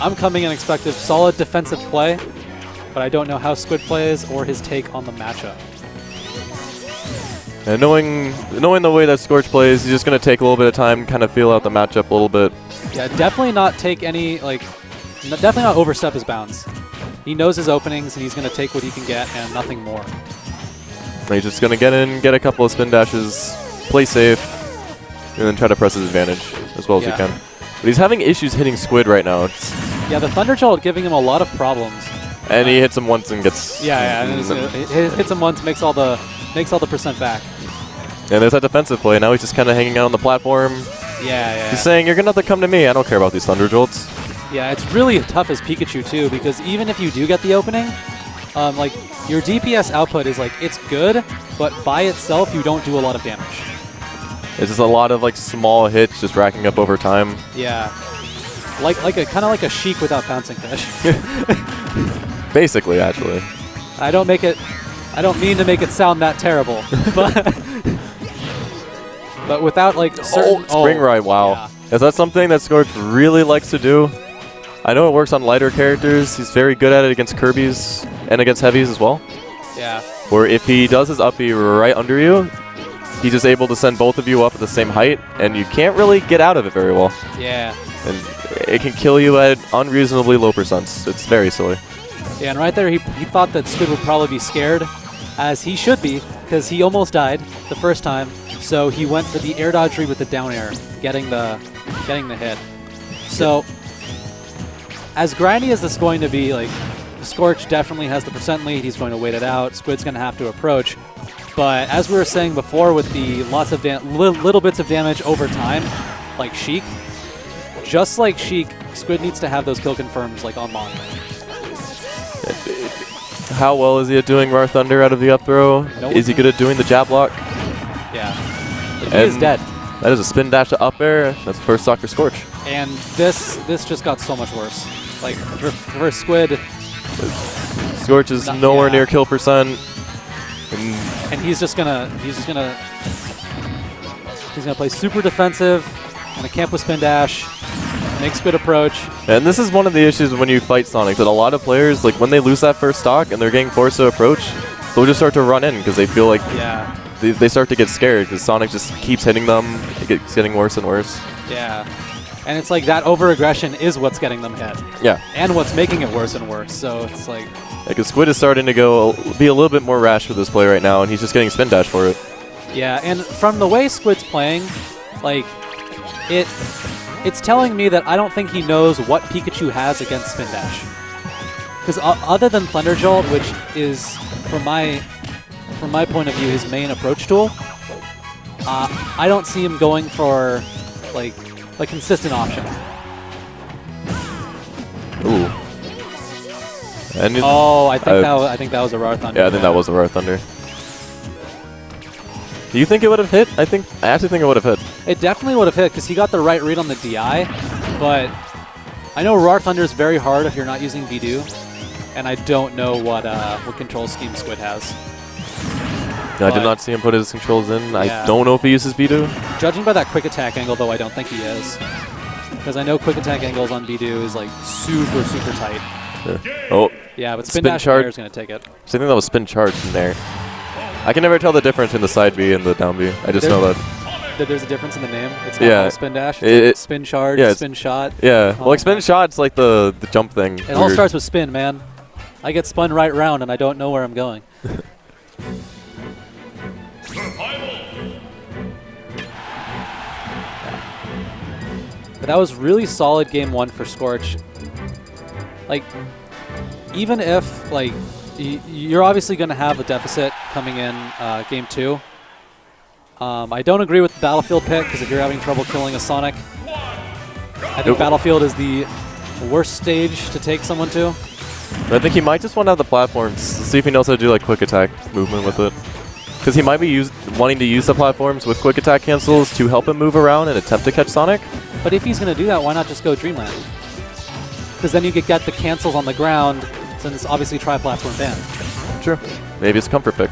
I'm coming in expecting solid defensive play, but I don't know how Squid plays or his take on the matchup. And knowing the way that Scorch plays, he's just going to take a little bit of time, kind of feel out the matchup a little bit. Yeah, definitely not take any, like, definitely not overstep his bounds. He knows his openings, and he's going to take what he can get and nothing more. And he's just going to get in, get a couple of spin dashes, play safe, and then try to press his advantage as well as he can. But he's having issues hitting Squid right now. Yeah, the Thunder Jolt giving him a lot of problems. And he hits him once and gets... Yeah, and it hits him once, makes all the percent back. And there's that defensive play. Now he's just kind of hanging out on the platform. Yeah. He's saying, you're going to have to come to me. I don't care about these Thunder Jolts. Yeah, it's really tough as Pikachu, too, because even if you do get the opening, like, your DPS output is, like, it's good, but by itself, you don't do a lot of damage. It's just a lot of, like, small hits just racking up over time. Yeah. Kind of like a Sheik without bouncing fish. Basically, actually. I don't mean to make it sound that terrible, but without like certain Spring Ride, wow. Yeah. Is that something that Scorch really likes to do? I know it works on lighter characters. He's very good at it against Kirby's and against Heavies as well. Yeah. Where if he does his uppy right under you, he's just able to send both of you up at the same height, and you can't really get out of it very well. Yeah. And it can kill you at unreasonably low percents. It's very silly. Yeah, and right there he thought that Squid would probably be scared, as he should be, because he almost died the first time. So he went for the air dodge read with the down air, getting the hit. So as grindy as this is going to be, like, Scorch definitely has the percent lead. He's going to wait it out. Squid's going to have to approach. But as we were saying before, with the lots of little bits of damage over time, like Sheik, just like Sheik, Squid needs to have those kill confirms like on lock. How well is he at doing Rar Thunder out of the up throw? Nope. Is he good at doing the jab block? Yeah. He is dead. That is a spin dash to up air. That's the first stock for Scorch. And this just got so much worse. Like for Squid, Scorch is nowhere near kill percent. And he's gonna play super defensive, gonna camp with spin dash, make Squid approach. And this is one of the issues when you fight Sonic, that a lot of players, like when they lose that first stock and they're getting forced to approach, they'll just start to run in because they feel like they start to get scared because Sonic just keeps hitting them. It's getting worse and worse. Yeah. And it's like that over-aggression is what's getting them hit. Yeah. And what's making it worse and worse. So it's like... Because Squid is starting to be a little bit more rash with this play right now, and he's just getting spin dash for it. Yeah, and from the way Squid's playing, like, it's telling me that I don't think he knows what Pikachu has against spin dash. Because other than Thunder Jolt, which is, from my point of view, his main approach tool, I don't see him going for, like, a consistent option. Ooh. And I think that was a Rar Thunder. Yeah, I think that was a Rar Thunder. Do you think it would have hit? I actually think it would have hit. It definitely would have hit because he got the right read on the DI, but I know Rar Thunder is very hard if you're not using Bidoof, and I don't know what control scheme Squid has. No, I did not see him put his controls in. Yeah. I don't know if he uses Bidoof. Judging by that quick attack angle, though, I don't think he is. Because I know quick attack angles on Bidoof is like super, super tight. Yeah. Oh. Yeah, but spin dash is going to take it. So I think that was spin charge in there. I can never tell the difference in the side B and the down B. I just know that. There's a difference in the name. It's not all spin dash. It's like spin charge, spin shot. Yeah, well, like spin shot's like the jump thing. It all starts with spin, man. I get spun right round and I don't know where I'm going. But that was really solid game one for Scorch. Like, even if, like, you're obviously going to have a deficit coming in game two. I don't agree with the Battlefield pick, because if you're having trouble killing a Sonic, I think Battlefield is the worst stage to take someone to. I think he might just want to have the platforms, see if he knows how to do like quick attack movement with it. Because he might be wanting to use the platforms with quick attack cancels to help him move around and attempt to catch Sonic. But if he's going to do that, why not just go Dreamland? Because then you could get the cancels on the ground, since obviously triplats weren't banned. Sure. Maybe it's a comfort pick.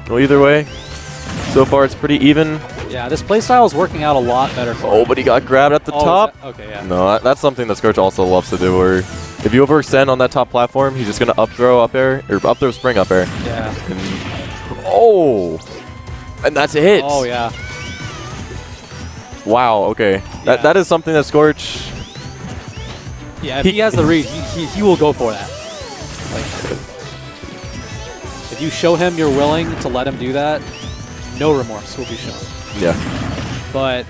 Well, either way, so far it's pretty even. Yeah, this playstyle is working out a lot better for Oh, him. but he got grabbed at the top. Okay, yeah. No, that's something that Scorch also loves to do, where if you overextend on that top platform, he's just going to up throw up air, or up throw spring up air. Yeah. Oh! And that's a hit! Oh, yeah. Wow, okay. Yeah. That is something that Scorch... Yeah, if he has the read, he will go for that. Like, if you show him you're willing to let him do that, no remorse will be shown. Yeah. But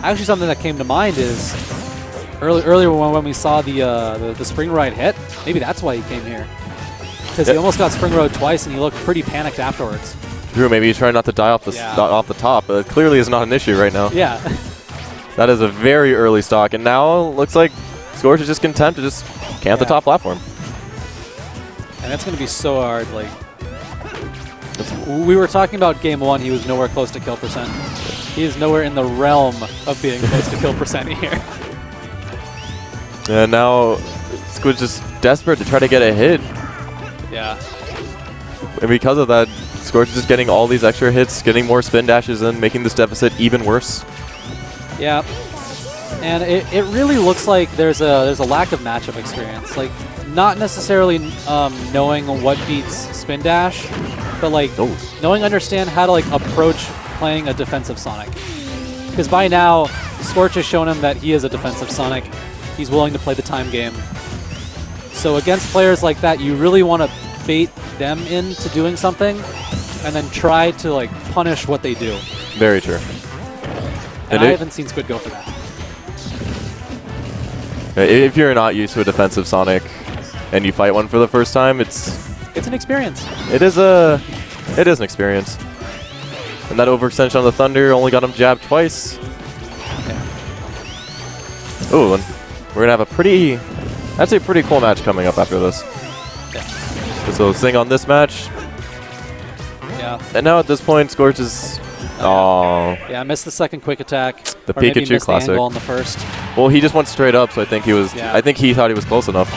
actually something that came to mind is earlier when we saw the spring ride hit, maybe that's why he came here. Because he almost got spring rode twice and he looked pretty panicked afterwards. Drew, maybe he's trying not to die off the, off the top, but it clearly is not an issue right now. Yeah. That is a very early stock, and now looks like Scorch is just content to just camp the top platform. And that's going to be so hard. Like, we were talking about game 1, he was nowhere close to kill percent. He is nowhere in the realm of being close to kill percent here. And now Squid's just desperate to try to get a hit. Yeah. And because of that, Scorch is just getting all these extra hits, getting more spin dashes in, making this deficit even worse. Yeah. And it really looks like there's a lack of matchup experience. Like, not necessarily knowing what beats spin dash, but like understand how to like approach playing a defensive Sonic. Because by now, Scorch has shown him that he is a defensive Sonic. He's willing to play the time game. So against players like that, you really want to bait them into doing something and then try to like punish what they do. Very true. And I haven't seen Squid go for that. If you're not used to a defensive Sonic and you fight one for the first time, it's an experience. It is an experience. And that overextension on the Thunder only got him jabbed twice. Yeah. Ooh, and we're gonna have a pretty cool match coming up after this. Yeah. So thing on this match. Yeah. And now at this point, Scorch is. Oh. Yeah, I missed the second quick attack. The Pikachu classic. The angle on the first. Well, he just went straight up, so I think he was. Yeah. I think he thought he was close enough.